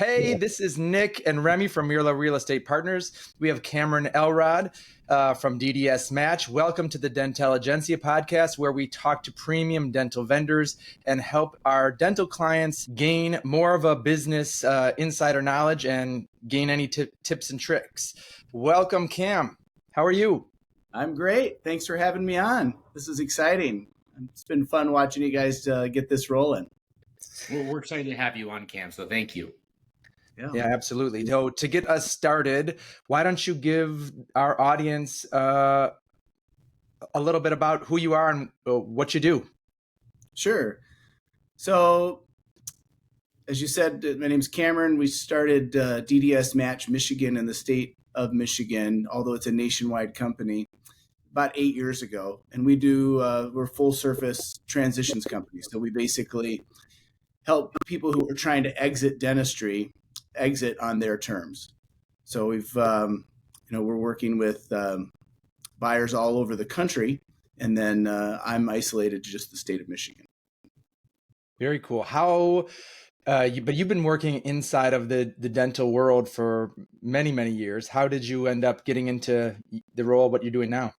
Hey, this is Nick and Remy from Mirla Real Estate Partners. We have Cameron Elrod from DDS Match. Welcome to the Dentelligentsia podcast, where we talk to premium dental vendors and help our dental clients gain more of a business insider knowledge and gain any tips and tricks. Welcome, Cam. How are you? I'm great. Thanks for having me on. This is exciting. It's been fun watching you guys get this rolling. We're excited to have you on, Cam, so thank you. Yeah, absolutely. So to get us started, why don't you give our audience a little bit about who you are and what you do? Sure. So, as you said, my name's Cameron. We started DDS Match Michigan in the state of Michigan, although it's a nationwide company, about 8 years ago. And we do, we're full service transitions company. So we basically help people who are trying to exit dentistry exit on their terms. So we've, we're working with buyers all over the country, and then I'm isolated to just the state of Michigan. Very cool. How, but you've been working inside of the dental world for many, many years. How did you end up getting into the role, what you're doing now?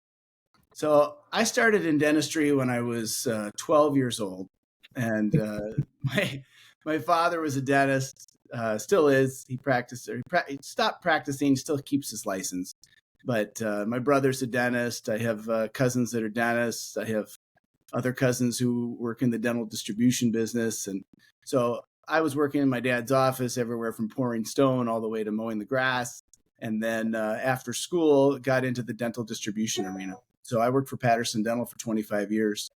So I started in dentistry when I was 12 years old, and my father was a dentist. Still is. He practiced. He stopped practicing. Still keeps his license. But my brother's a dentist. I have cousins that are dentists. I have other cousins who work in the dental distribution business. And so I was working in my dad's office, everywhere from pouring stone all the way to mowing the grass. And then after school, got into the dental distribution arena. So I worked for Patterson Dental for 25 years,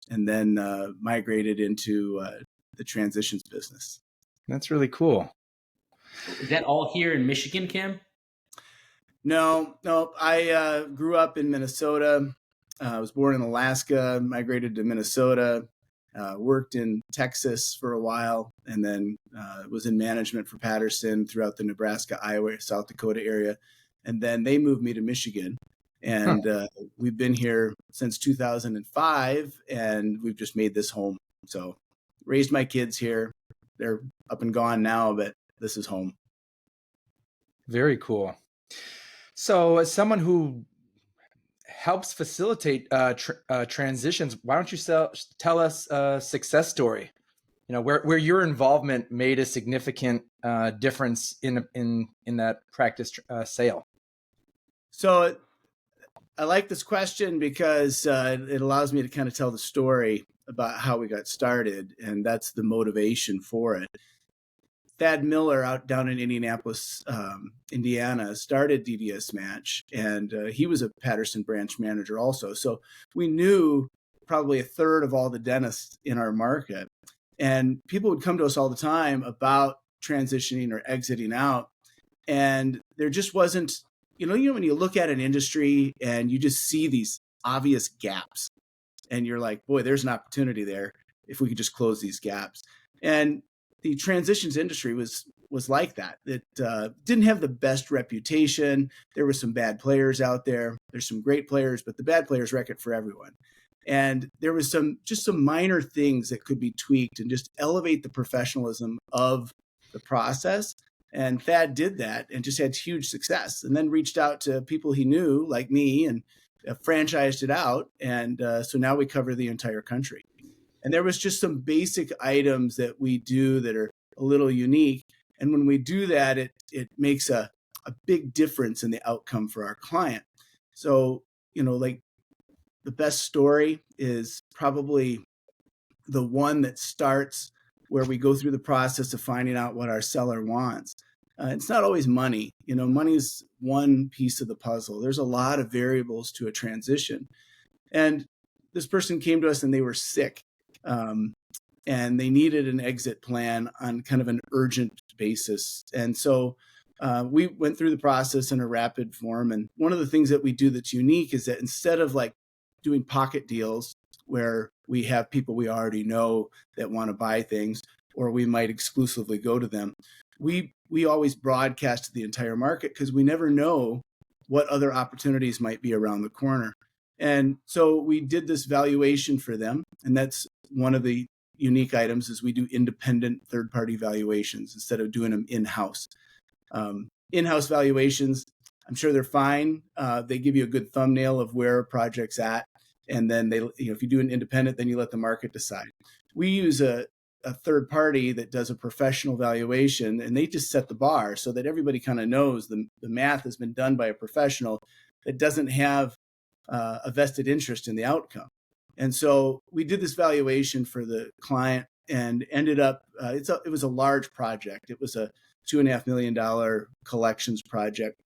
and then migrated into the transitions business. That's really cool. Is that all here in Michigan, Cam? No. I grew up in Minnesota. I was born in Alaska, migrated to Minnesota, worked in Texas for a while, and then was in management for Patterson throughout the Nebraska, Iowa, South Dakota area. And then they moved me to Michigan. And we've been here since 2005, and we've just made this home. So raised my kids here. They're up and gone now, but this is home. Very cool. So as someone who helps facilitate transitions, why don't you tell us a success story, where your involvement made a significant difference in that practice sale? So I like this question because it allows me to kind of tell the story about how we got started, and that's the motivation for it. Thad Miller down in Indianapolis, Indiana, started DDS Match, and he was a Patterson branch manager also. So we knew probably a third of all the dentists in our market, and people would come to us all the time about transitioning or exiting out, and there just wasn't, when you look at an industry and you just see these obvious gaps, and you're like, boy, there's an opportunity there if we could just close these gaps. And the transitions industry was like that. It didn't have the best reputation. There were some bad players out there. There's some great players, but the bad players wreck it for everyone. And there was some minor things that could be tweaked and just elevate the professionalism of the process. And Thad did that and just had huge success, and then reached out to people he knew like me and franchised it out. And so now we cover the entire country. And there was just some basic items that we do that are a little unique. And when we do that, it makes a big difference in the outcome for our client. So, like the best story is probably the one that starts where we go through the process of finding out what our seller wants. It's not always money. Money is one piece of the puzzle. There's a lot of variables to a transition. And this person came to us and they were sick. And they needed an exit plan on kind of an urgent basis. And so we went through the process in a rapid form. And one of the things that we do that's unique is that instead of like doing pocket deals where we have people we already know that want to buy things, or we might exclusively go to them, we always broadcast to the entire market because we never know what other opportunities might be around the corner. And so we did this valuation for them. And that's one of the unique items is we do independent third-party valuations instead of doing them in-house. In-house valuations, I'm sure they're fine. They give you a good thumbnail of where a project's at. And then if you do an independent, then you let the market decide. We use a third party that does a professional valuation, and they just set the bar so that everybody kind of knows the math has been done by a professional that doesn't have a vested interest in the outcome. And so we did this valuation for the client and ended up, it was a large project. It was a $2.5 million collections project.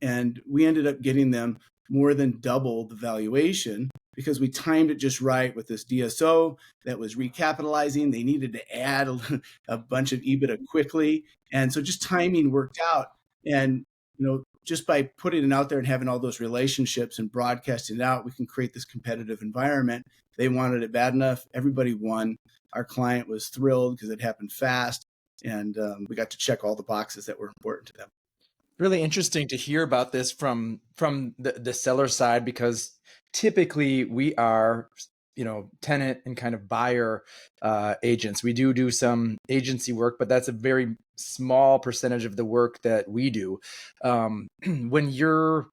And we ended up getting them more than double the valuation because we timed it just right with this DSO that was recapitalizing. They needed to add a bunch of EBITDA quickly. And so just timing worked out. And, just by putting it out there and having all those relationships and broadcasting it out, we can create this competitive environment. They wanted it bad enough. Everybody won. Our client was thrilled because it happened fast. And we got to check all the boxes that were important to them. Really interesting to hear about this from the seller side, because typically we are, tenant and kind of buyer agents. We do some agency work, but that's a very small percentage of the work that we do. When you're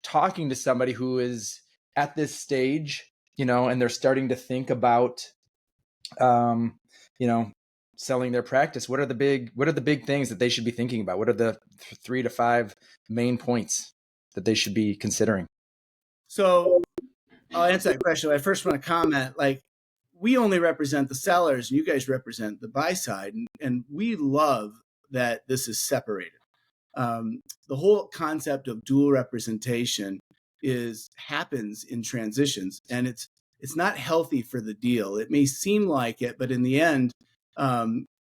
talking to somebody who is at this stage, and they're starting to think about, selling their practice, what are the big things that they should be thinking about? What are the 3 to 5 main points that they should be considering? So I'll answer that question. I first want to comment, we only represent the sellers and you guys represent the buy side. And we love that this is separated. The whole concept of dual representation happens in transitions, and it's not healthy for the deal. It may seem like it, but in the end,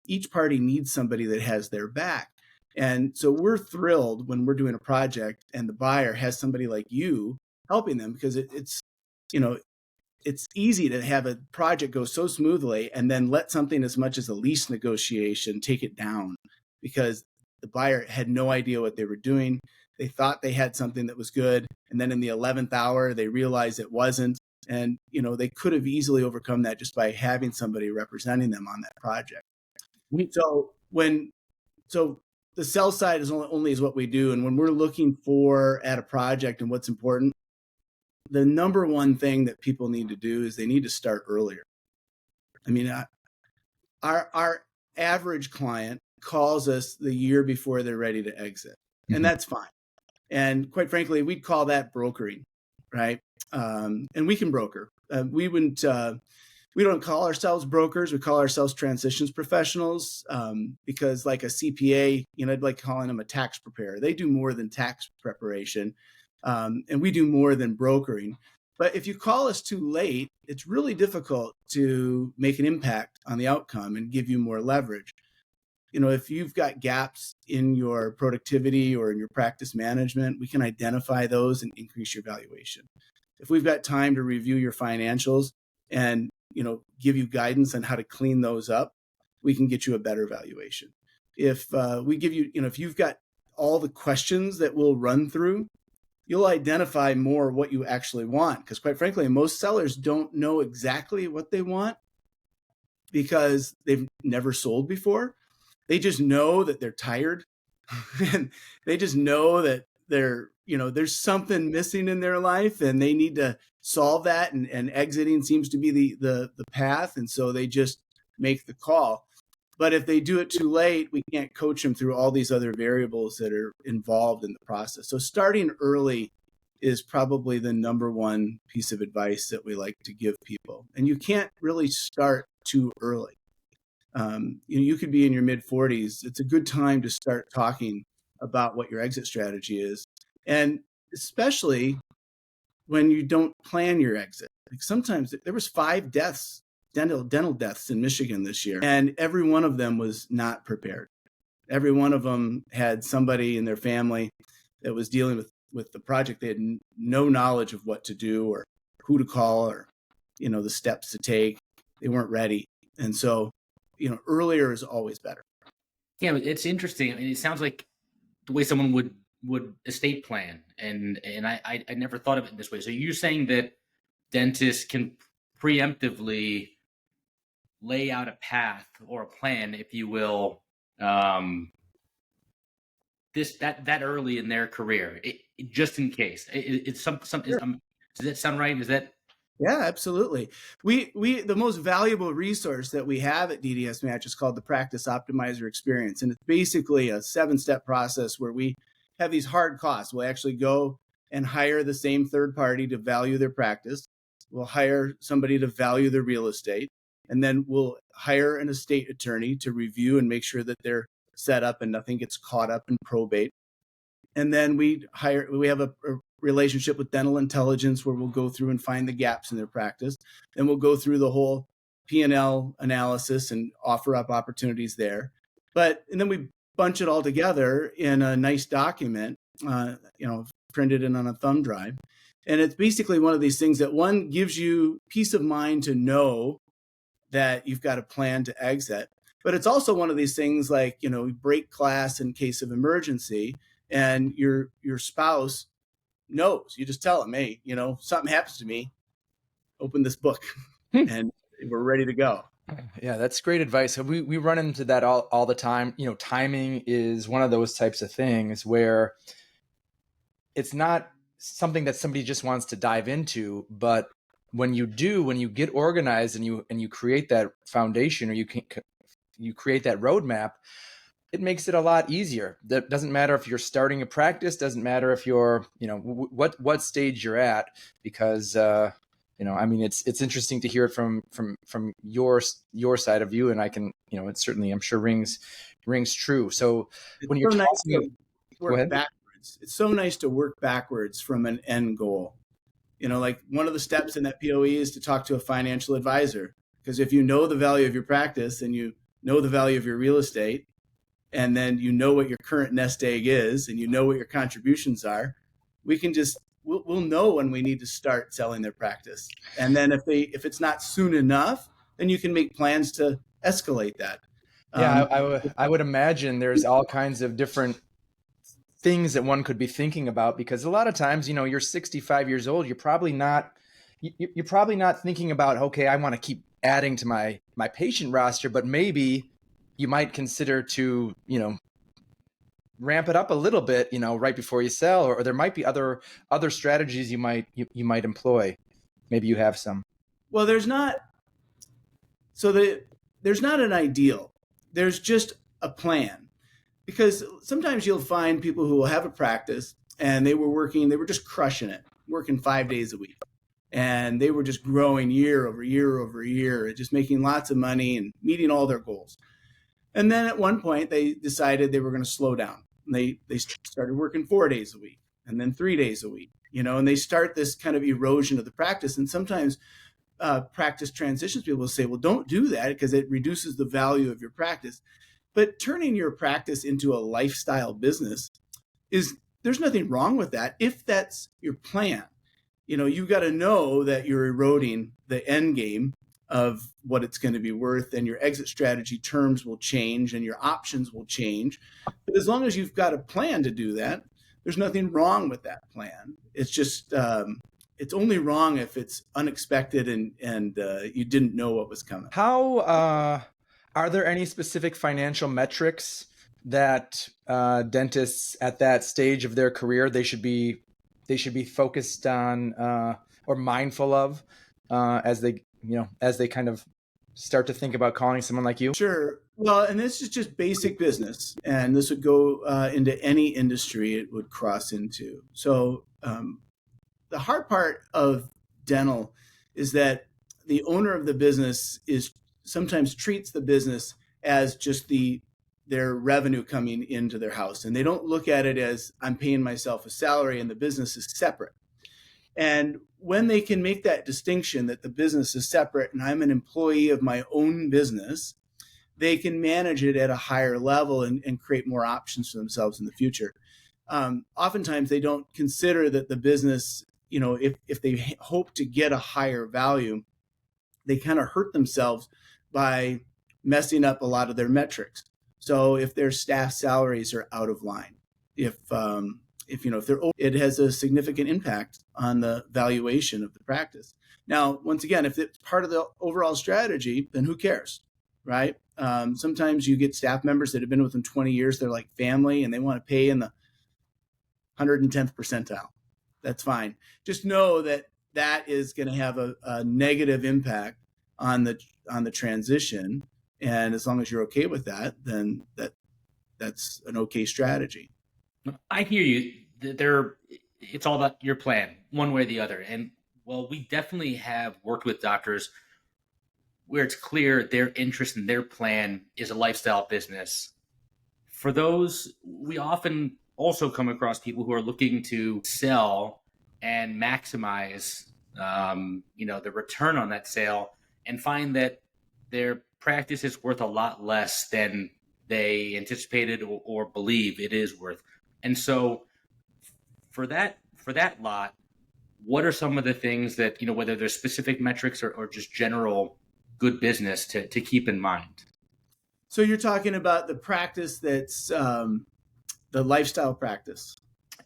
each party needs somebody that has their back. And so we're thrilled when we're doing a project and the buyer has somebody like you helping them, because it's easy to have a project go so smoothly and then let something as much as a lease negotiation take it down because the buyer had no idea what they were doing. They thought they had something that was good. And then in the 11th hour, they realized it wasn't. And, they could have easily overcome that just by having somebody representing them on that project. So the sell side is only is what we do. And when we're looking at a project and what's important, the number one thing that people need to do is they need to start earlier. I mean, our average client calls us the year before they're ready to exit, and that's fine. And quite frankly, we'd call that brokering, right? And we can broker. We don't call ourselves brokers. We call ourselves transitions professionals because, like a CPA, I'd like calling them a tax preparer. They do more than tax preparation, and we do more than brokering. But if you call us too late, it's really difficult to make an impact on the outcome and give you more leverage. If you've got gaps in your productivity or in your practice management, we can identify those and increase your valuation. If we've got time to review your financials and, give you guidance on how to clean those up, we can get you a better valuation. If we give you, if you've got all the questions that we'll run through, you'll identify more what you actually want. Because quite frankly, most sellers don't know exactly what they want because they've never sold before. They just know that they're tired and they just know that there's something missing in their life and they need to solve that, and exiting seems to be the path. And so they just make the call. But if they do it too late, we can't coach them through all these other variables that are involved in the process. So starting early is probably the number one piece of advice that we like to give people. And you can't really start too early. You could be in your mid-40s. It's a good time to start talking about what your exit strategy is. And especially when you don't plan your exit. Like sometimes there was 5 deaths, dental deaths in Michigan this year, and every one of them was not prepared. Every one of them had somebody in their family that was dealing with the project. They had no knowledge of what to do or who to call or, the steps to take. They weren't ready. And so, earlier is always better. Yeah, it's interesting. I mean, it sounds like the way someone would estate plan, and I never thought of it this way. So you're saying that dentists can preemptively lay out a path or a plan, if you will, that early in their career, just in case? It's some. Sure. Does that sound right? Is that? Yeah, absolutely. We the most valuable resource that we have at DDS Match is called the Practice Optimizer Experience, and it's basically a 7-step process where we have these hard costs. We'll actually go and hire the same third party to value their practice. We'll hire somebody to value their real estate, and then we'll hire an estate attorney to review and make sure that they're set up and nothing gets caught up in probate. And then we have a relationship with Dental Intelligence where we'll go through and find the gaps in their practice. Then we'll go through the whole P&L analysis and offer up opportunities there. And then we bunch it all together in a nice document, printed in on a thumb drive. And it's basically one of these things that, one, gives you peace of mind to know that you've got a plan to exit. But it's also one of these things like, break glass in case of emergency, and your spouse knows. You just tell them, hey, something happens to me, open this book, and we're ready to go. Yeah, that's great advice. We run into that all the time. Timing is one of those types of things where it's not something that somebody just wants to dive into, but when you get organized and you create that foundation, or you create that roadmap, it makes it a lot easier. That doesn't matter if you're starting a practice, doesn't matter if you're, what stage you're at, because it's interesting to hear it from your side of view, and I can, it certainly, I'm sure, rings true. So when you're talking, go ahead. It's so nice to work backwards from an end goal. Like one of the steps in that POE is to talk to a financial advisor, because if you know the value of your practice and you know the value of your real estate, and then you know what your current nest egg is, and you know what your contributions are, we'll know when we need to start selling their practice. And then if it's not soon enough, then you can make plans to escalate that. Yeah, I would imagine there's all kinds of different things that one could be thinking about, because a lot of times, you're 65 years old, you're probably not thinking about, okay, I want to keep adding to my patient roster, but maybe you might consider to, ramp it up a little bit, right before you sell, or there might be other strategies you might employ. Maybe you have some. Well, there's not an ideal. There's just a plan. Because sometimes you'll find people who will have a practice and they were just crushing it, working 5 days a week. And they were just growing year over year over year, just making lots of money and meeting all their goals. And then at one point they decided they were going to slow down. And they started working 4 days a week, and then 3 days a week, and they start this kind of erosion of the practice. And sometimes practice transitions, people will say, well, don't do that because it reduces the value of your practice. But turning your practice into a lifestyle business there's nothing wrong with that if that's your plan. You've got to know that you're eroding the end game of what it's going to be worth, and your exit strategy terms will change and your options will change. But as long as you've got a plan to do that, there's nothing wrong with that plan. It's just, it's only wrong if it's unexpected and you didn't know what was coming. How, are there any specific financial metrics that dentists at that stage of their career they should be focused on or mindful of as they kind of start to think about calling someone like you? Sure. Well, and this is just basic business, and this would go into any industry it would cross into. So the hard part of dental is that the owner of the business sometimes treats the business as just their revenue coming into their house. And they don't look at it as, I'm paying myself a salary and the business is separate. And when they can make that distinction that the business is separate and I'm an employee of my own business, they can manage it at a higher level and create more options for themselves in the future. Oftentimes they don't consider that the business, if they hope to get a higher value, they kind of hurt themselves by messing up a lot of their metrics. So if their staff salaries are out of line, if it has a significant impact on the valuation of the practice. Now, once again, if it's part of the overall strategy, then who cares, right? Sometimes you get staff members that have been with them 20 years. They're like family, and they want to pay in the 110th percentile. That's fine. Just know that that is going to have a negative impact on the transition. And as long as you're okay with that, then that's an okay strategy. I hear you. It's all about your plan, one way or the other. And well, we definitely have worked with doctors where it's clear their interest in their plan is a lifestyle business. For those, we often also come across people who are looking to sell and maximize, the return on that sale, and find that their practice is worth a lot less than they anticipated or believe it is worth. And so for that lot, what are some of the things that, whether there's specific metrics or just general good business to keep in mind? So you're talking about the practice that's the lifestyle practice?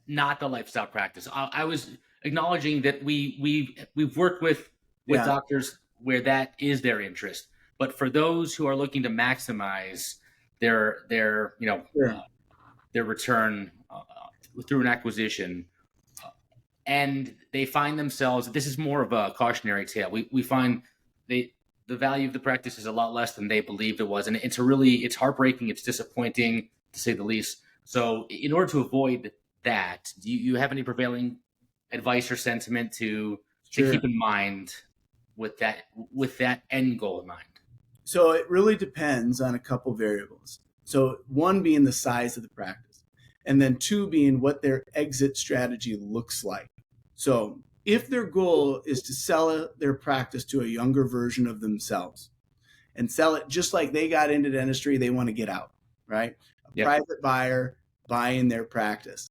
Not the lifestyle practice. I was acknowledging that we've worked with doctors where that is their interest. But for those who are looking to maximize their return through an acquisition, and they find themselves, this is more of a cautionary tale. We find the value of the practice is a lot less than they believed it was, and it's heartbreaking. It's disappointing, to say the least. So, in order to avoid that, do you have any prevailing advice or sentiment to keep in mind with that end goal in mind? So it really depends on a couple variables. So one being the size of the practice, and then two being what their exit strategy looks like. So if their goal is to sell their practice to a younger version of themselves and sell it just like they got into dentistry, they want to get out, right? A private buyer buying their practice.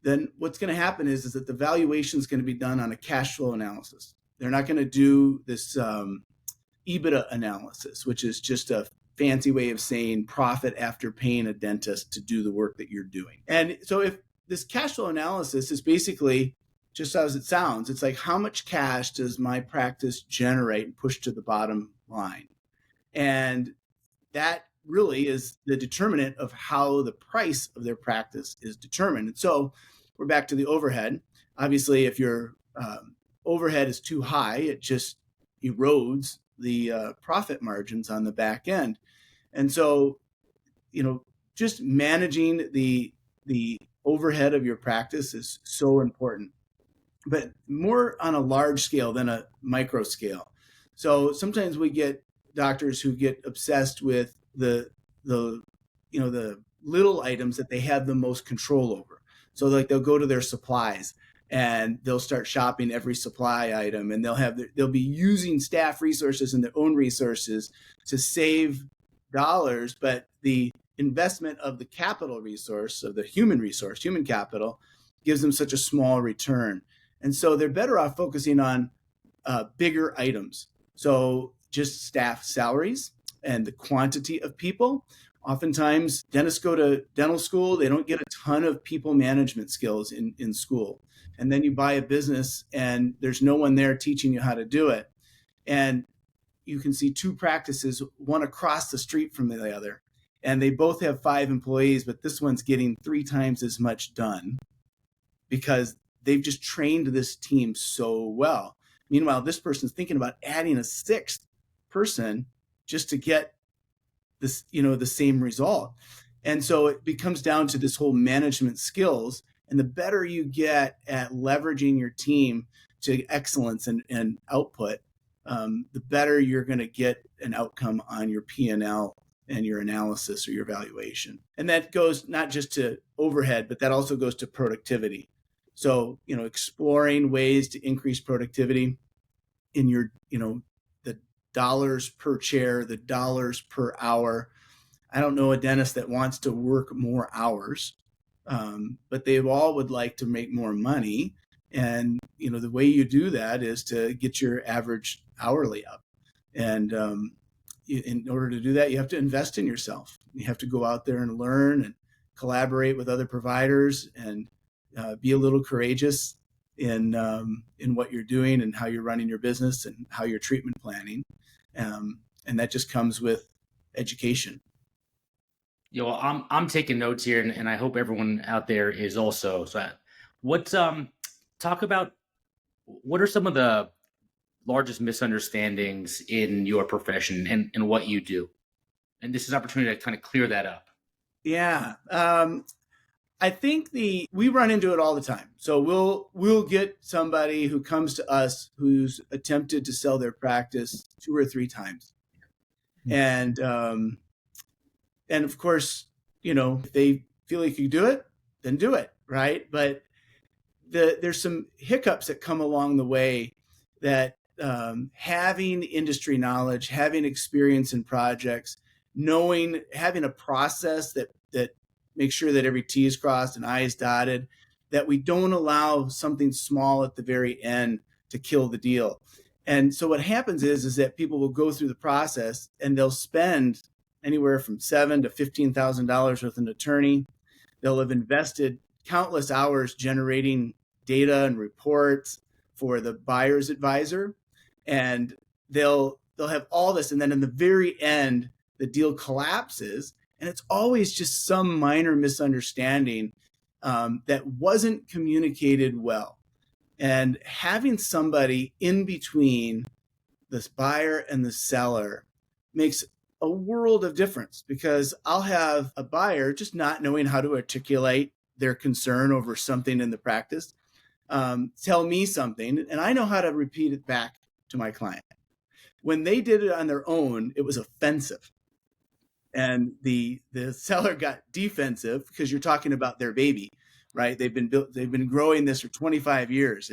Then what's going to happen is that the valuation is going to be done on a cash flow analysis. They're not going to do this EBITDA analysis, which is just a fancy way of saying profit after paying a dentist to do the work that you're doing. And so if this cash flow analysis is basically just as it sounds, it's like, how much cash does my practice generate and push to the bottom line? And that really is the determinant of how the price of their practice is determined. And so we're back to the overhead. Obviously, if your overhead is too high, it just erodes the profit margins on the back end. And so, just managing the overhead of your practice is so important, but more on a large scale than a micro scale. So sometimes we get doctors who get obsessed with the little items that they have the most control over. So like they'll go to their supplies and they'll start shopping every supply item, and they'll be using staff resources and their own resources to save dollars, but the investment of the capital resource, of the human capital, gives them such a small return. And so they're better off focusing on bigger items. So just staff salaries and the quantity of people. Oftentimes, dentists go to dental school, they don't get a ton of people management skills in school. And then you buy a business and there's no one there teaching you how to do it. And you can see two practices, one across the street from the other, and they both have 5 employees, but this one's getting 3 times as much done because they've just trained this team so well. Meanwhile, this person's thinking about adding a 6th person just to get this, the same result. And so it becomes down to this whole management skills. And the better you get at leveraging your team to excellence and output, the better you're going to get an outcome on your P&L and your analysis or your valuation. And that goes not just to overhead, but that also goes to productivity. So, exploring ways to increase productivity in your, the dollars per chair, the dollars per hour. I don't know a dentist that wants to work more hours, but they all would like to make more money. And, the way you do that is to get your average hourly up. And in order to do that, you have to invest in yourself. You have to go out there and learn and collaborate with other providers and be a little courageous in what you're doing and how you're running your business and how you're treatment planning. And that just comes with education. I'm taking notes here, and I hope everyone out there is also. So, what talk about what are some of the largest misunderstandings in your profession and what you do? And this is an opportunity to kind of clear that up. Yeah. I think we run into it all the time. So we'll get somebody who comes to us who's attempted to sell their practice 2 or 3 times. And of course, if they feel like you do it, then do it, right? But there's some hiccups that come along the way that having industry knowledge, having experience in projects, having a process that makes sure that every T is crossed and I is dotted, that we don't allow something small at the very end to kill the deal. And so what happens is that people will go through the process and they'll spend anywhere from $7,000 to $15,000 with an attorney. They'll have invested countless hours generating data and reports for the buyer's advisor, and they'll have all this, and then in the very end, the deal collapses, and it's always just some minor misunderstanding that wasn't communicated well. And having somebody in between this buyer and the seller makes a world of difference, because I'll have a buyer just not knowing how to articulate their concern over something in the practice, tell me something, and I know how to repeat it back to my client. When they did it on their own, it was offensive. And the seller got defensive because you're talking about their baby, right? They've been growing this for 25 years.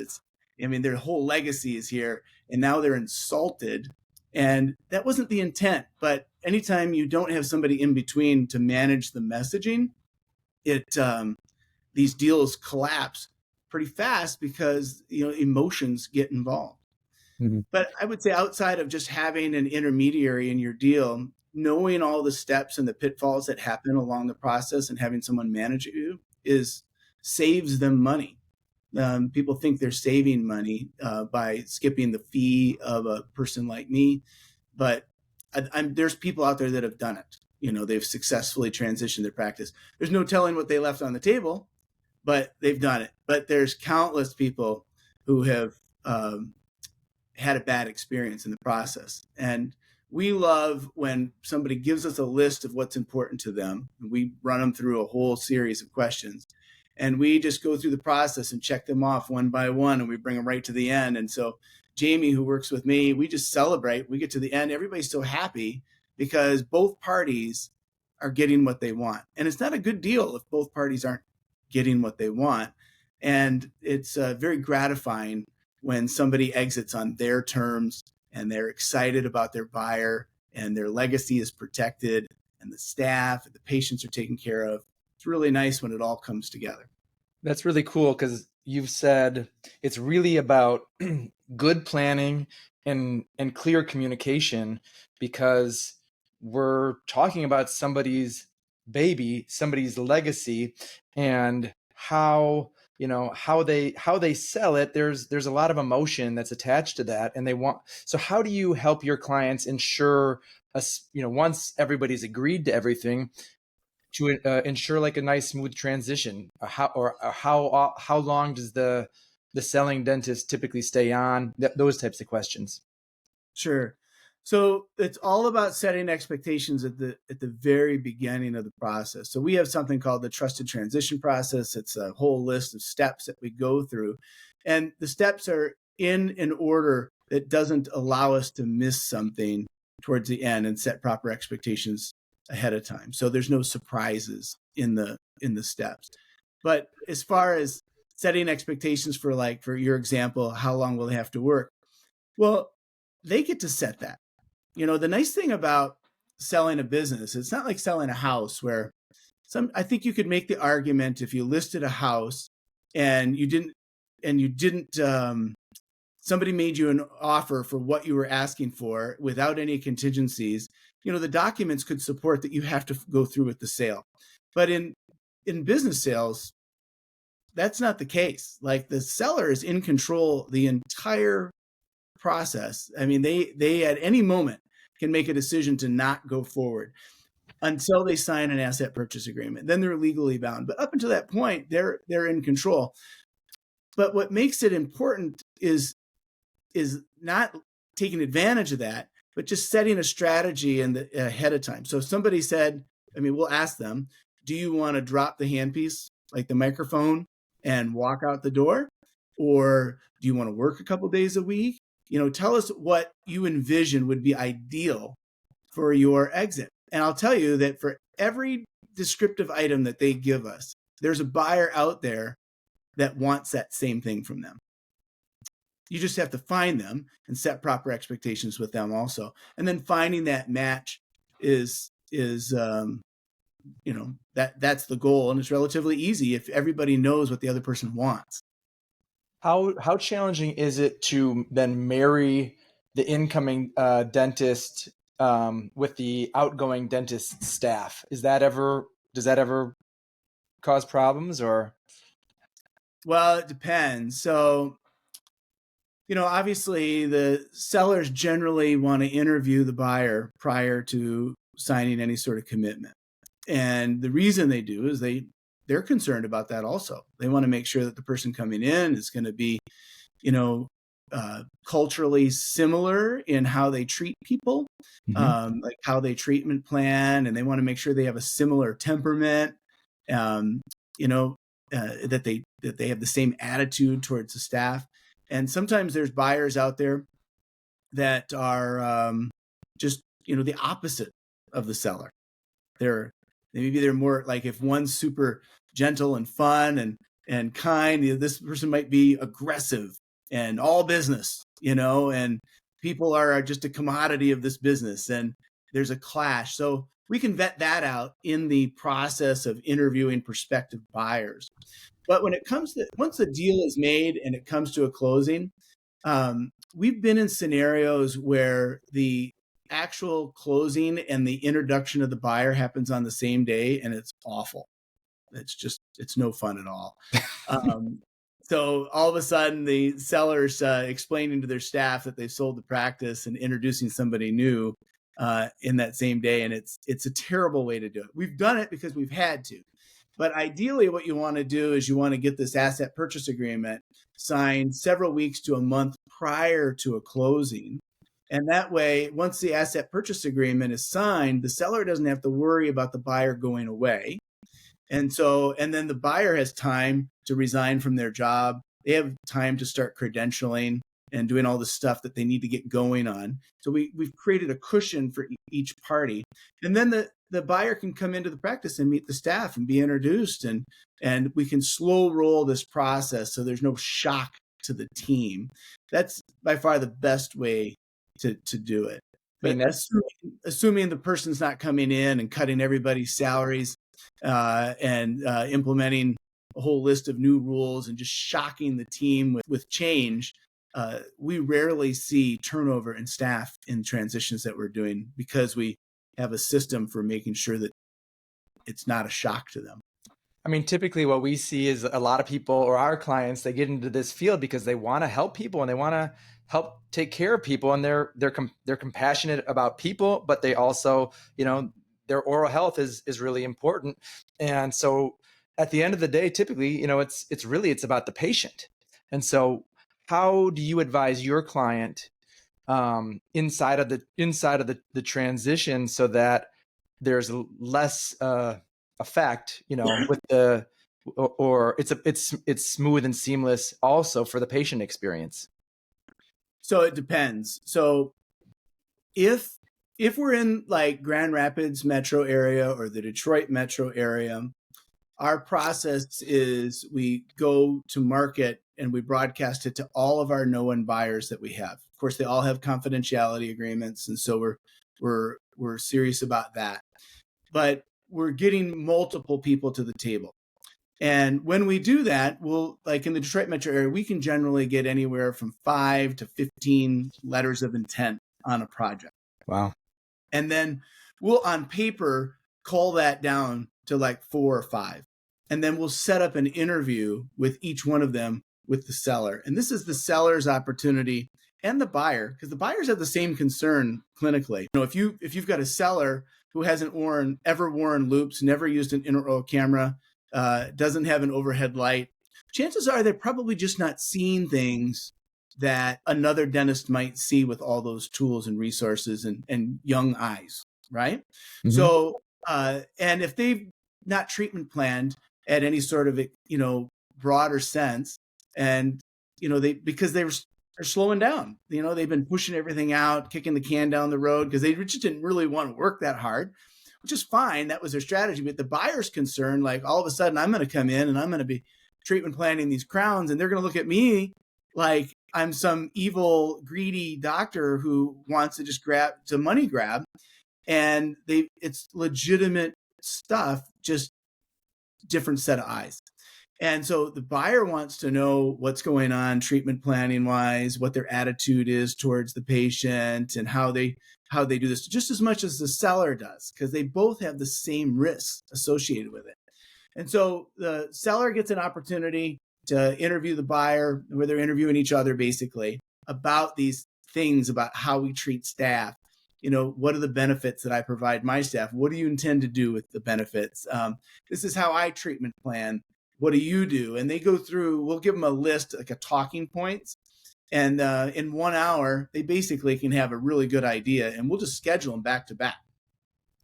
Their whole legacy is here, and now they're insulted. And that wasn't the intent. But anytime you don't have somebody in between to manage the messaging, these deals collapse pretty fast because emotions get involved. Mm-hmm. But I would say outside of just having an intermediary in your deal, knowing all the steps and the pitfalls that happen along the process and having someone manage you saves them money. People think they're saving money by skipping the fee of a person like me, but there's people out there that have done it. They've successfully transitioned their practice. There's no telling what they left on the table, but they've done it. But there's countless people who have had a bad experience in the process. And we love when somebody gives us a list of what's important to them. We run them through a whole series of questions, and we just go through the process and check them off one by one, and we bring them right to the end. And so Jamie, who works with me, we just celebrate. We get to the end. Everybody's so happy because both parties are getting what they want. And it's not a good deal if both parties aren't getting what they want. And it's very gratifying when somebody exits on their terms and they're excited about their buyer and their legacy is protected and the staff and the patients are taken care of. It's really nice when it all comes together. That's really cool, because you've said it's really about good planning and clear communication, because we're talking about somebody's baby, somebody's legacy, and how they sell it. There's a lot of emotion that's attached to that, and so how do you help your clients ensure once everybody's agreed to everything, to ensure like a nice smooth transition? How long does the selling dentist typically stay on? Those types of questions. Sure. So it's all about setting expectations at the very beginning of the process. So we have something called the trusted transition process. It's a whole list of steps that we go through, and the steps are in an order that doesn't allow us to miss something towards the end and set proper expectations ahead of time. So there's no surprises in the steps. But as far as setting expectations for your example, how long will they have to work? Well, they get to set that. The nice thing about selling a business, it's not like selling a house where I think you could make the argument if you listed a house and you didn't somebody made you an offer for what you were asking for without any contingencies, the documents could support that you have to go through with the sale. But in business sales, that's not the case. Like the seller is in control the entire process. I mean, they at any moment can make a decision to not go forward until they sign an asset purchase agreement. Then they're legally bound. But up until that point, they're in control. But what makes it important is not taking advantage of that, but just setting a strategy ahead of time. So if somebody said, I mean, we'll ask them, do you want to drop the handpiece, like the microphone, and walk out the door? Or do you want to work a couple days a week? Tell us what you envision would be ideal for your exit. And I'll tell you that for every descriptive item that they give us, there's a buyer out there that wants that same thing from them. You just have to find them and set proper expectations with them also. And then finding that match is that's the goal. And it's relatively easy if everybody knows what the other person wants. How challenging is it to then marry the incoming dentist with the outgoing dentist staff? Does that ever cause problems or? Well, it depends. So, obviously the sellers generally want to interview the buyer prior to signing any sort of commitment. And the reason they do is they're concerned about that also. They want to make sure that the person coming in is going to be, culturally similar in how they treat people, like how they treatment plan, and they want to make sure they have a similar temperament, that they have the same attitude towards the staff. And sometimes there's buyers out there that are just the opposite of the seller. Maybe they're more like, if one's super gentle and fun and kind, this person might be aggressive and all business, and people are just a commodity of this business, and there's a clash. So we can vet that out in the process of interviewing prospective buyers. But when it comes to, once the deal is made and it comes to a closing, we've been in scenarios where the actual closing and the introduction of the buyer happens on the same day, and it's awful. It's no fun at all. So all of a sudden the seller's explaining to their staff that they've sold the practice and introducing somebody new in that same day. And it's a terrible way to do it. We've done it because we've had to. But ideally what you want to do is you want to get this asset purchase agreement signed several weeks to a month prior to a closing. And that way, once the asset purchase agreement is signed, the seller doesn't have to worry about the buyer going away. And then the buyer has time to resign from their job. They have time to start credentialing and doing all the stuff that they need to get going on. So we've created a cushion for each party. And then the buyer can come into the practice and meet the staff and be introduced. And we can slow roll this process so there's no shock to the team. That's by far the best way to do it. But assuming the person's not coming in and cutting everybody's salaries and implementing a whole list of new rules and just shocking the team with change, we rarely see turnover in staff in transitions that we're doing because we have a system for making sure that it's not a shock to them. I mean, typically what we see is a lot of people, or our clients, they get into this field because they want to help people and they want to help take care of people, and they're compassionate about people, but they also, their oral health is really important. And so at the end of the day, typically, it's about the patient. And so how do you advise your client inside of the transition so that there's less effect, with or it's smooth and seamless also for the patient experience? So it depends. So if we're in like Grand Rapids metro area or the Detroit metro area, our process is we go to market and we broadcast it to all of our known buyers that we have. Of course, they all have confidentiality agreements, and so we're serious about that. But we're getting multiple people to the table. And when we do that, we'll, like in the Detroit metro area, we can generally get anywhere from 5 to 15 letters of intent on a project. Wow. And then we'll, on paper, call that down to like 4 or 5. and then we'll set up an interview with each one of them with the seller. And this is the seller's opportunity and the buyer, because the buyers have the same concern clinically. If you've got a seller who hasn't ever worn loupes, never used an intraoral camera, doesn't have an overhead light, chances are they're probably just not seeing things that another dentist might see with all those tools and resources and young eyes, right? Mm-hmm. So, and if they've not treatment planned at any sort of, broader sense, and, because they're slowing down, they've been pushing everything out, kicking the can down the road because they just didn't really want to work that hard, which is fine. That was their strategy. But the buyer's concerned, like all of a sudden I'm going to come in and I'm going to be treatment planning these crowns, and they're going to look at me like I'm some evil, greedy doctor who wants to just money grab. And it's legitimate stuff, just different set of eyes. And so the buyer wants to know what's going on treatment planning wise, what their attitude is towards the patient, and how they do this, just as much as the seller does, because they both have the same risks associated with it. And so the seller gets an opportunity to interview the buyer, where they're interviewing each other basically about these things, about how we treat staff. What are the benefits that I provide my staff? What do you intend to do with the benefits? This is how I treatment plan. What do you do? And they go through, we'll give them a list, like a talking points. And in 1 hour, they basically can have a really good idea, and we'll just schedule them back to back.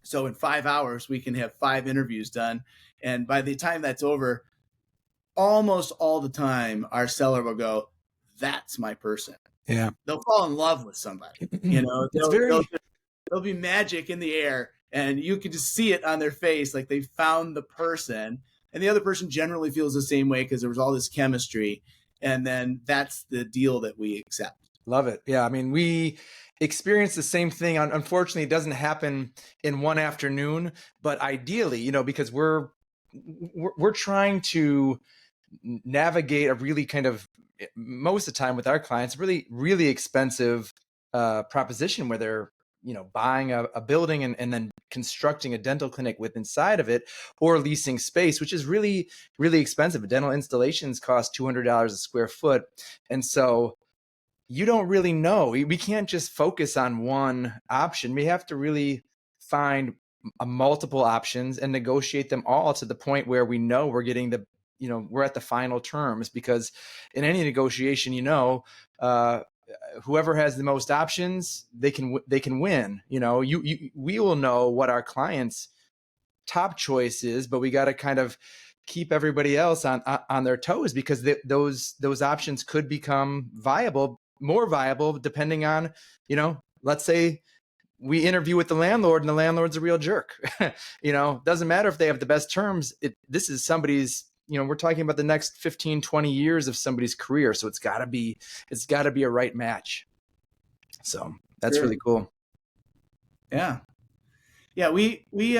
So in 5 hours, we can have 5 interviews done. And by the time that's over, almost all the time, our seller will go, that's my person. Yeah. They'll fall in love with somebody. There'll be magic in the air, and you can just see it on their face, like they found the person. And the other person generally feels the same way because there was all this chemistry. And then that's the deal that we accept. Love it. Yeah. I mean, we experience the same thing. Unfortunately, it doesn't happen in one afternoon, but ideally, because we're trying to navigate a really kind of, most of the time with our clients, really, really expensive proposition where they're, buying a building and then constructing a dental clinic with inside of it, or leasing space, which is really, really expensive. Dental installations cost $200 a square foot. And so you don't really know. We can't just focus on one option. We have to really find multiple options and negotiate them all to the point where we know we're getting we're at the final terms, because in any negotiation, whoever has the most options, they can win. We will know what our client's top choice is, but we got to kind of keep everybody else on their toes, because those options could become more viable, depending on, let's say we interview with the landlord and the landlord's a real jerk. Doesn't matter if they have the best terms. This is somebody's, we're talking about the next 15, 20 years of somebody's career. So it's gotta be a right match. So that's Sure. really cool. Yeah. Yeah. We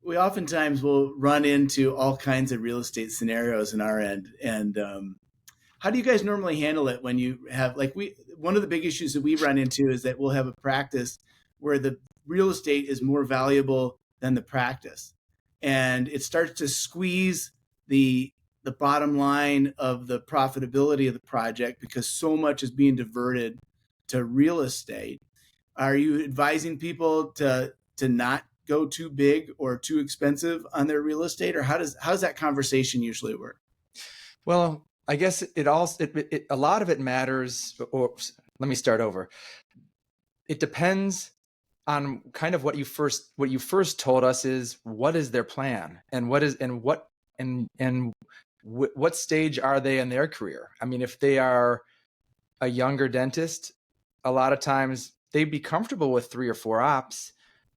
oftentimes will run into all kinds of real estate scenarios in our end. And, how do you guys normally handle it when you have, one of the big issues that we run into is that we'll have a practice where the real estate is more valuable than the practice. And it starts to squeeze the bottom line of the profitability of the project, because so much is being diverted to real estate. Are you advising people to not go too big or too expensive on their real estate, or how does that conversation usually work? Well, I guess a lot of it matters, or let me start over. It depends on kind of what you first told us is what is their plan, and what stage are they in their career? I mean, if they are a younger dentist, a lot of times they'd be comfortable with 3 or 4 ops,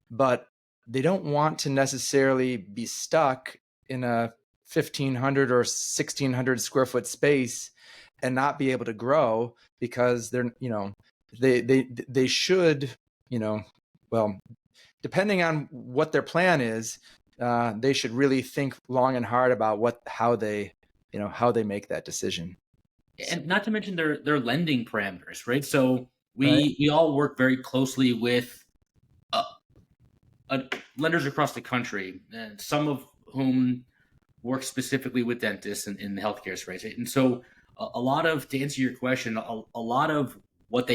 but they don't want to necessarily be stuck in a 1,500 or 1,600 square foot space and not be able to grow, because they're, they should, well, depending on what their plan is, they should really think long and hard about how they make that decision. And not to mention their lending parameters, right? So we all work very closely with lenders across the country, and some of whom works specifically with dentists in the healthcare space. And so a lot of, to answer your question, a lot of what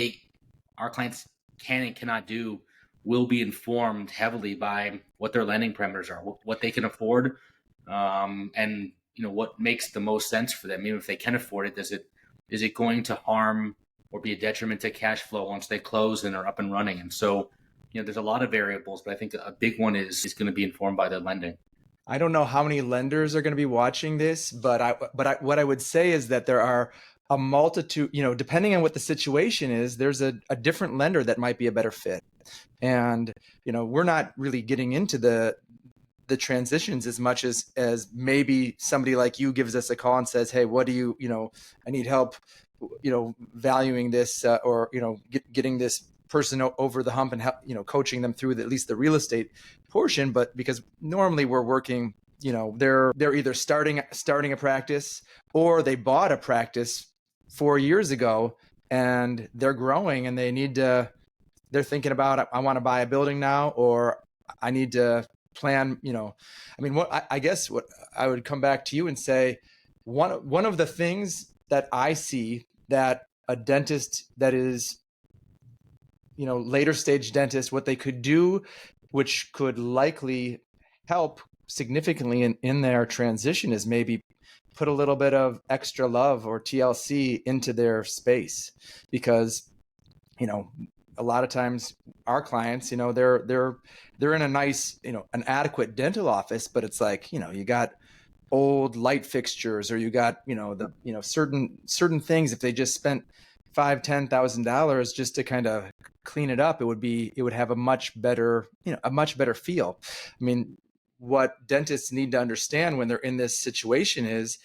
our clients can and cannot do will be informed heavily by what their lending parameters are, what they can afford, and what makes the most sense for them. Even if they can afford it, is it going to harm or be a detriment to cash flow once they close and are up and running? And so, there's a lot of variables, but I think a big one is going to be informed by their lending. I don't know how many lenders are going to be watching this, but what I would say is that there are a multitude, depending on what the situation is, there's a different lender that might be a better fit. And, we're not really getting into the transitions as much as maybe somebody like you gives us a call and says, hey, what do you, I need help, valuing this or, getting this person over the hump and coaching them through at least the real estate portion. But because normally we're working, they're either starting a practice or they bought a practice 4 years ago and they're growing and they're thinking about, I want to buy a building now, or I need to plan, I guess what I would come back to you and say, one of the things that I see that a dentist that is, later stage dentist, what they could do, which could likely help significantly in their transition, is maybe put a little bit of extra love or TLC into their space. Because, a lot of times our clients, they're in a nice, an adequate dental office, but it's like, you got old light fixtures, or you got, certain things. If they just spent $5,000-$10,000 just to kind of clean it up, it would have a much better feel. I mean, what dentists need to understand when they're in this situation is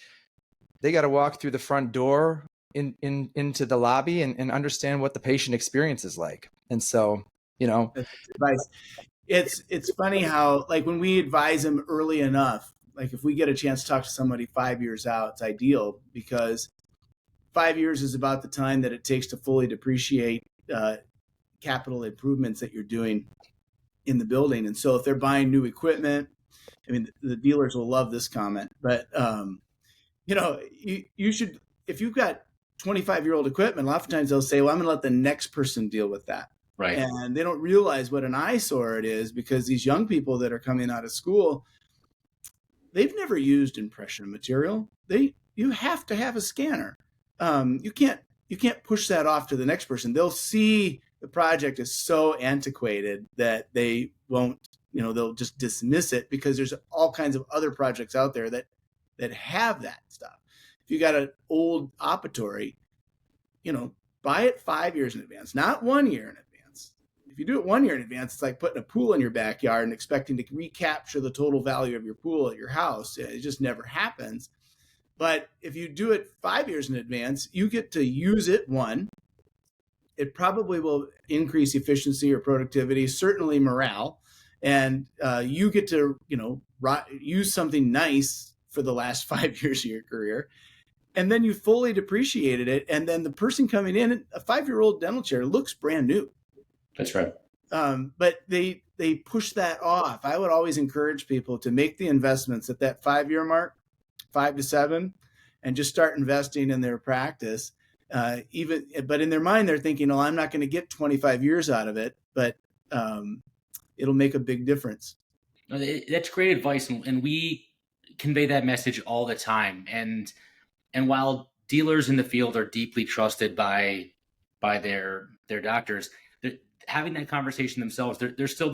they got to walk through the front door into the lobby and understand what the patient experience is like. And so, advice. It's funny how, like, when we advise them early enough, like if we get a chance to talk to somebody 5 years out, it's ideal, because 5 years is about the time that it takes to fully depreciate capital improvements that you're doing in the building. And so if they're buying new equipment, I mean, the dealers will love this comment, but you should, if you've got 25-year-old equipment, a lot of times they'll say, well, I'm going to let the next person deal with that. Right. And they don't realize what an eyesore it is, because these young people that are coming out of school, they've never used impression material. You have to have a scanner. You can't push that off to the next person. They'll see the project is so antiquated that they won't, they'll just dismiss it, because there's all kinds of other projects out there that have that stuff. If you got an old operatory, buy it 5 years in advance, not 1 year in advance. If you do it 1 year in advance, it's like putting a pool in your backyard and expecting to recapture the total value of your pool at your house. It just never happens. But if you do it 5 years in advance, you get to use it. One, it probably will increase efficiency or productivity, certainly morale. And you get to, use something nice for the last 5 years of your career. And then you fully depreciated it. And then the person coming in, a 5-year-old dental chair looks brand new. That's right. But they push that off. I would always encourage people to make the investments at that 5-year mark, 5 to 7, and just start investing in their practice. But in their mind, they're thinking, I'm not going to get 25 years out of it, but it'll make a big difference. That's great advice. And we convey that message all the time. And while dealers in the field are deeply trusted by their doctors, having that conversation themselves, there's still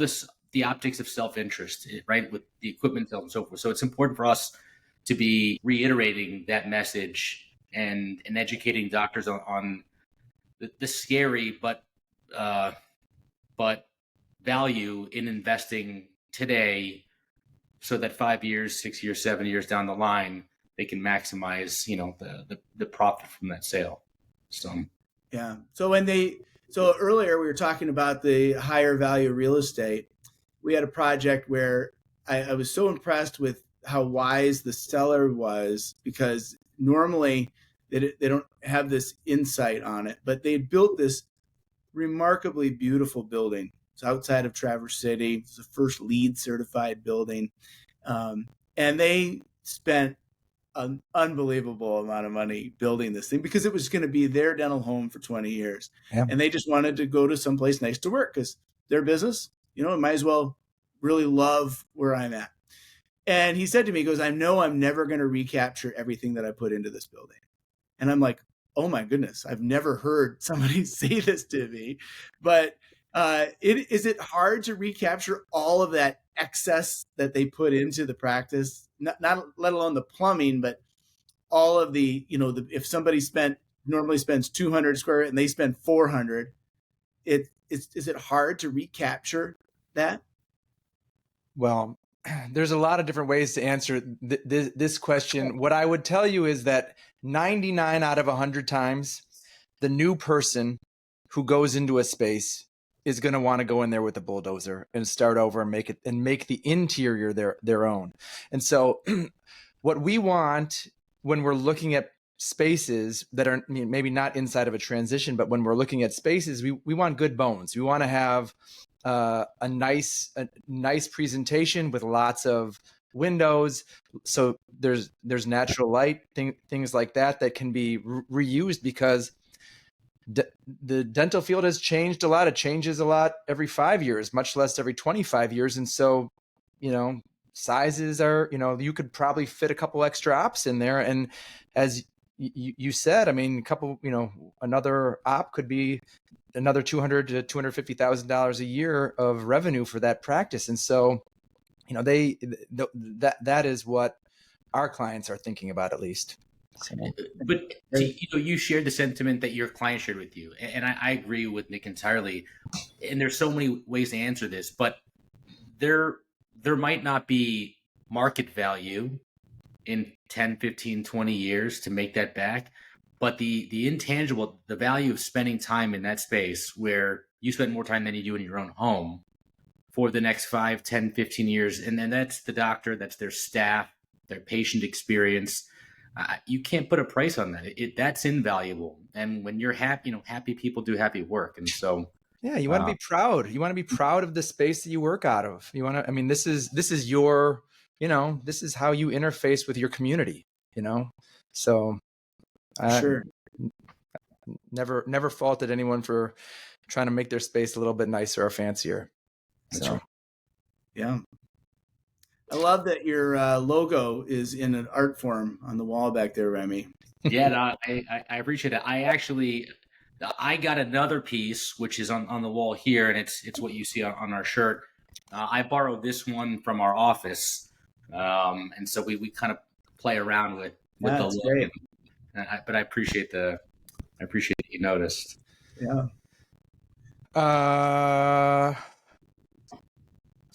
the optics of self-interest, right, with the equipment sales and so forth. So it's important for us to be reiterating that message and educating doctors on the scary but value in investing today, so that 5 years, 6 years, 7 years down the line, they can maximize, the profit from that sale. So, yeah. So earlier we were talking about the higher value real estate. We had a project where I was so impressed with how wise the seller was, because normally they don't have this insight on it, but they built this remarkably beautiful building. It's outside of Traverse City. It's the first LEED certified building. And they spent an unbelievable amount of money building this thing because it was going to be their dental home for 20 years. Yeah. And they just wanted to go to someplace nice to work because their business, it might as well really love where I'm at. And he said to me, he goes, I know I'm never going to recapture everything that I put into this building. And I'm like, oh my goodness, I've never heard somebody say this to me. But is it hard to recapture all of that excess that they put into the practice? Not let alone the plumbing, but all of the, if somebody normally spends 200 square and they spend 400, is it hard to recapture that? Well, there's a lot of different ways to answer this question. What I would tell you is that 99 out of 100 times, the new person who goes into a space is going to want to go in there with a bulldozer and start over and make the interior their own. And so what we want when we're looking at spaces that are maybe not inside of a transition, but when we're looking at spaces, we want good bones. We want to have a nice presentation with lots of windows, so there's natural light, things like that can be reused, because the dental field has changed a lot. It changes a lot every 5 years, much less every 25 years. And so, sizes are, you could probably fit a couple extra ops in there. And as you said, I mean, a couple, another op could be another $200,000 to $250,000 a year of revenue for that practice. And so, that is what our clients are thinking about, at least. So, but you shared the sentiment that your client shared with you, and I agree with Nick entirely. And there's so many ways to answer this, but there might not be market value in 10, 15, 20 years to make that back. But the intangible, the value of spending time in that space where you spend more time than you do in your own home for the next 5, 10, 15 years. And then that's the doctor, that's their staff, their patient experience. You can't put a price on that. That's invaluable. And when you're happy, happy people do happy work. And so, yeah, you want to be proud. You want to be proud of the space that you work out of. You want to, this is your, this is how you interface with your community, So sure. Never faulted anyone for trying to make their space a little bit nicer or fancier. That's right. Yeah. I love that your logo is in an art form on the wall back there, Remy. Yeah, no, I appreciate it. I got another piece, which is on the wall here, and it's what you see on our shirt. I borrowed this one from our office, and so we kind of play around with the look. Great. But I appreciate that you noticed. Yeah.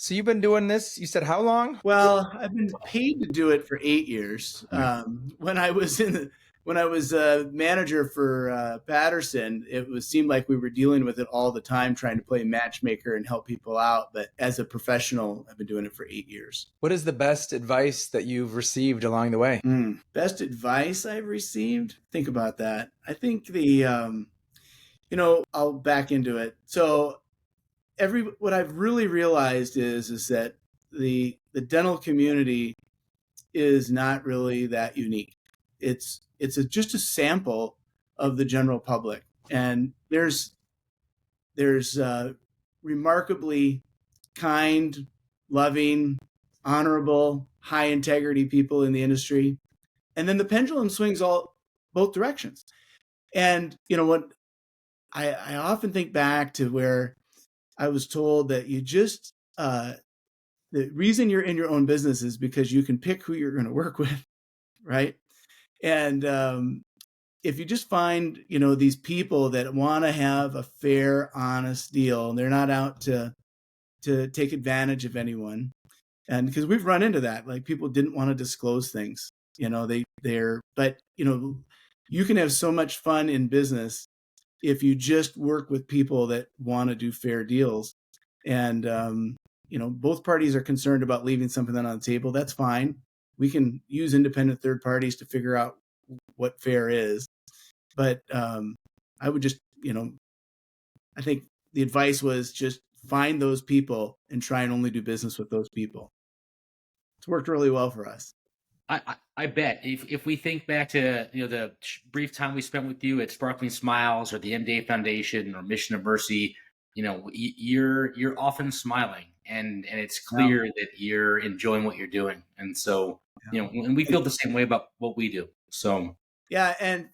So you've been doing this, you said how long? Well, I've been paid to do it for 8 years. When I was a manager for Patterson, seemed like we were dealing with it all the time, trying to play matchmaker and help people out. But as a professional, I've been doing it for 8 years. What is the best advice that you've received along the way? Best advice I've received? Think about that. I think I'll back into it. So what I've really realized is that the dental community is not really that unique. It's just a sample of the general public, and there's remarkably kind, loving, honorable, high integrity people in the industry, and then the pendulum swings both directions. And what I often think back to where I was told that you just the reason you're in your own business is because you can pick who you're going to work with, right? And if you just find these people that want to have a fair, honest deal, and they're not out to take advantage of anyone, and because we've run into that, like people didn't want to disclose things, but you can have so much fun in business if you just work with people that want to do fair deals. And, both parties are concerned about leaving something on the table. That's fine. We can use independent third parties to figure out what fair is. But I would just, I think the advice was just find those people and try and only do business with those people. It's worked really well for us. I bet if we think back to the brief time we spent with you at Sparkling Smiles or the MDA Foundation or Mission of Mercy, you're often smiling and it's Yeah. clear that you're enjoying what you're doing, and so Yeah. and we feel the same way about what we do. So Yeah, and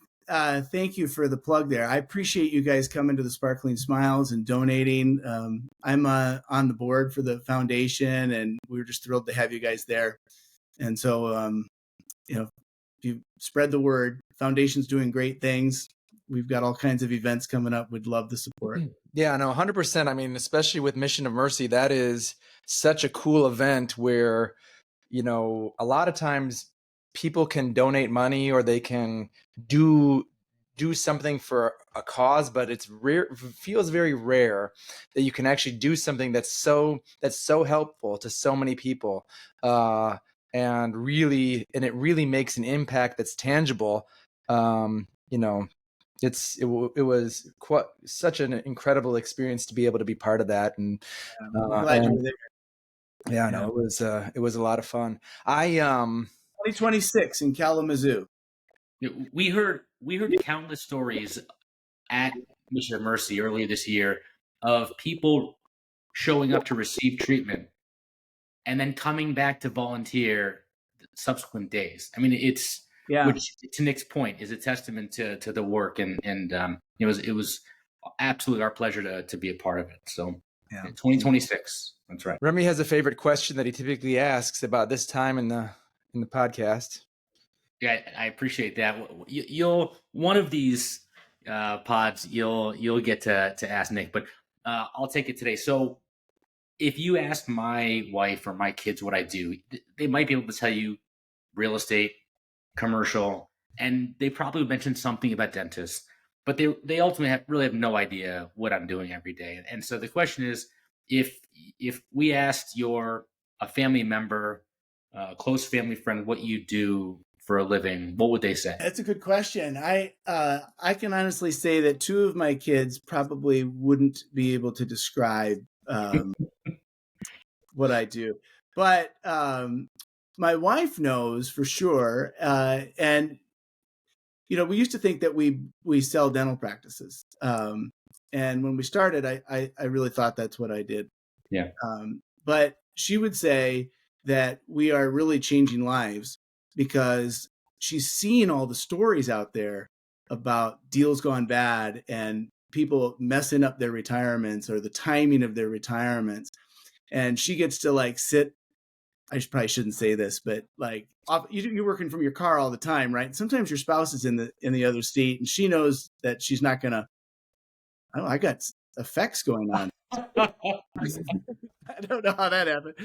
thank you for the plug there. I appreciate you guys coming to the Sparkling Smiles and donating. I'm on the board for the foundation, and we were just thrilled to have you guys there. And so, if you spread the word, foundation's doing great things. We've got all kinds of events coming up. We'd love the support. Yeah, no, 100%. I mean, especially with Mission of Mercy, that is such a cool event where, a lot of times people can donate money or they can do something for a cause, but it's rare, feels very rare that you can actually do something that's so helpful to so many people. And it really makes an impact that's tangible. It was quite such an incredible experience to be able to be part of that, and I'm glad you were there. yeah, no, it was a lot of fun. 2026 in Kalamazoo. we heard countless stories at Mission of Mercy earlier this year of people showing up to receive treatment and then coming back to volunteer subsequent days. I mean, which to Nick's point is a testament to the work, and it was absolutely our pleasure to be a part of it. So 2026, that's right. Remy has a favorite question that he typically asks about this time in the podcast. Yeah, I appreciate that. You'll one of these pods you'll get to ask Nick, but I'll take it today. So if you ask my wife or my kids what I do, they might be able to tell you real estate, commercial, and they probably mention something about dentists, but they ultimately really have no idea what I'm doing every day. And so the question is, if we asked a family member, a close family friend, what you do for a living, what would they say? That's a good question. I can honestly say that two of my kids probably wouldn't be able to describe what I do, but my wife knows for sure. And we used to think that we sell dental practices. And when we started, I really thought that's what I did. Yeah. But she would say that we are really changing lives because she's seen all the stories out there about deals gone bad and people messing up their retirements or the timing of their retirements. And she gets to sit. I probably shouldn't say this, but you're working from your car all the time, right? Sometimes your spouse is in the other seat and she knows that she's not going to, I got effects going on. I don't know how that happened,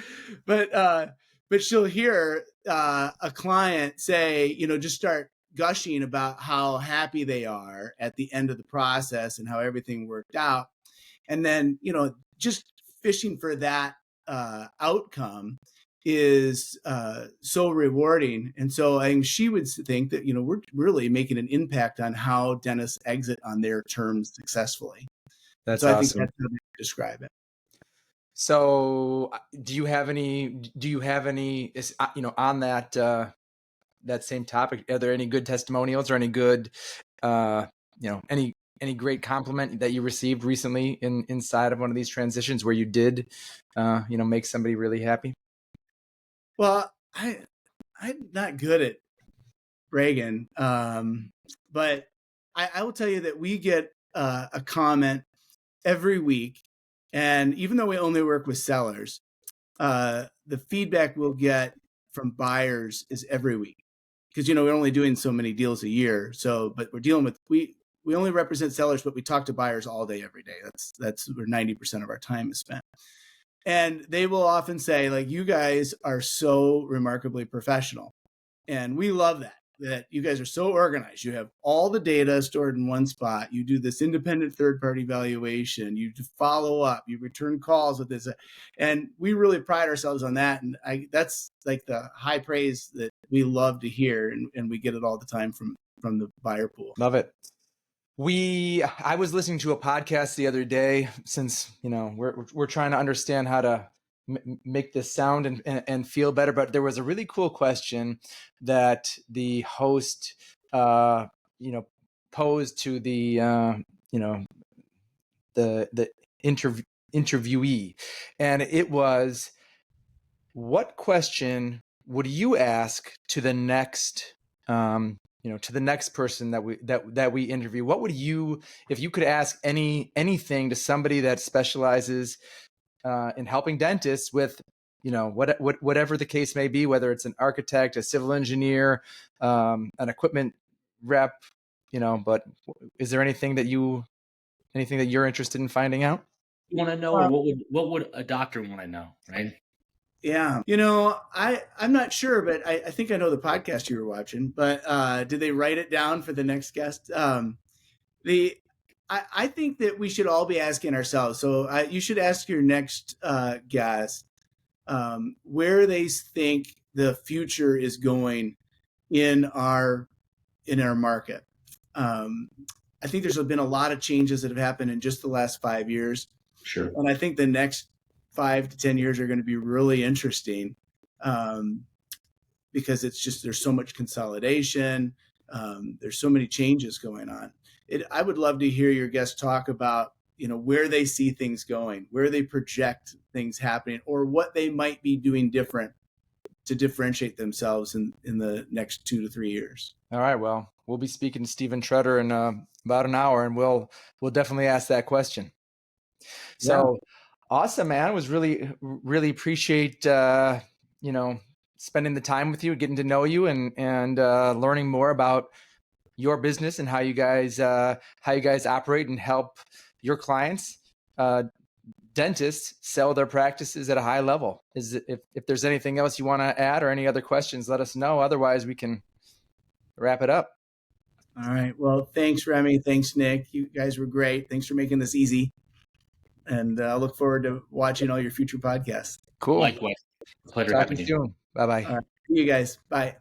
but she'll hear a client say, just start gushing about how happy they are at the end of the process and how everything worked out. And then, just fishing for that outcome is so rewarding. And so I think she would think that, we're really making an impact on how dentists exit on their terms successfely. That's awesome. I think that's how they describe it. So do you have any, on that, that same topic, are there any good testimonials or any good, any great compliment that you received recently inside of one of these transitions where you did, make somebody really happy? Well, I'm not good at bragging, but I will tell you that we get a comment every week. And even though we only work with sellers, the feedback we'll get from buyers is every week. Because, we're only doing so many deals a year. So, but we're dealing with, we only represent sellers, but we talk to buyers all day, every day. That's where 90% of our time is spent. And they will often say, you guys are so remarkably professional. And we love that you guys are so organized. You have all the data stored in one spot. You do this independent third-party valuation. You follow up. You return calls with this. And we really pride ourselves on that. And that's the high praise that we love to hear. And we get it all the time from the buyer pool. Love it. I was listening to a podcast the other day, since, we're trying to understand how to make this sound and feel better. But there was a really cool question that the host, posed to the interviewee, and it was, what question would you ask to the next to the next person that we interview? What would you, if you could ask anything to somebody that specializes in helping dentists with whatever the case may be, whether it's an architect, a civil engineer, an equipment rep, but is there anything that you're interested in finding out? You want to know, or what would a doctor want to know, right? Yeah. I'm not sure, but I think I know the podcast you were watching, but did they write it down for the next guest? I think that we should all be asking ourselves. So you should ask your next guest where they think the future is going in our market. I think there's been a lot of changes that have happened in just the last 5 years. Sure. And I think the next 5 to 10 years are going to be really interesting because there's so much consolidation. There's so many changes going on. I would love to hear your guests talk about, where they see things going, where they project things happening, or what they might be doing different to differentiate themselves in the next 2 to 3 years. All right. Well, we'll be speaking to Stephen Tretter in about an hour, and we'll definitely ask that question. So awesome, man. I was really, really appreciate, spending the time with you, getting to know you, and learning more about your business and how you guys operate and help your clients, dentists, sell their practices at a high level. If there's anything else you want to add or any other questions, let us know. Otherwise, we can wrap it up. All right. Well, thanks, Remy. Thanks, Nick. You guys were great. Thanks for making this easy. And I look forward to watching all your future podcasts. Cool. Likewise. Pleasure having you. Soon. Bye-bye. All right. See you guys. Bye.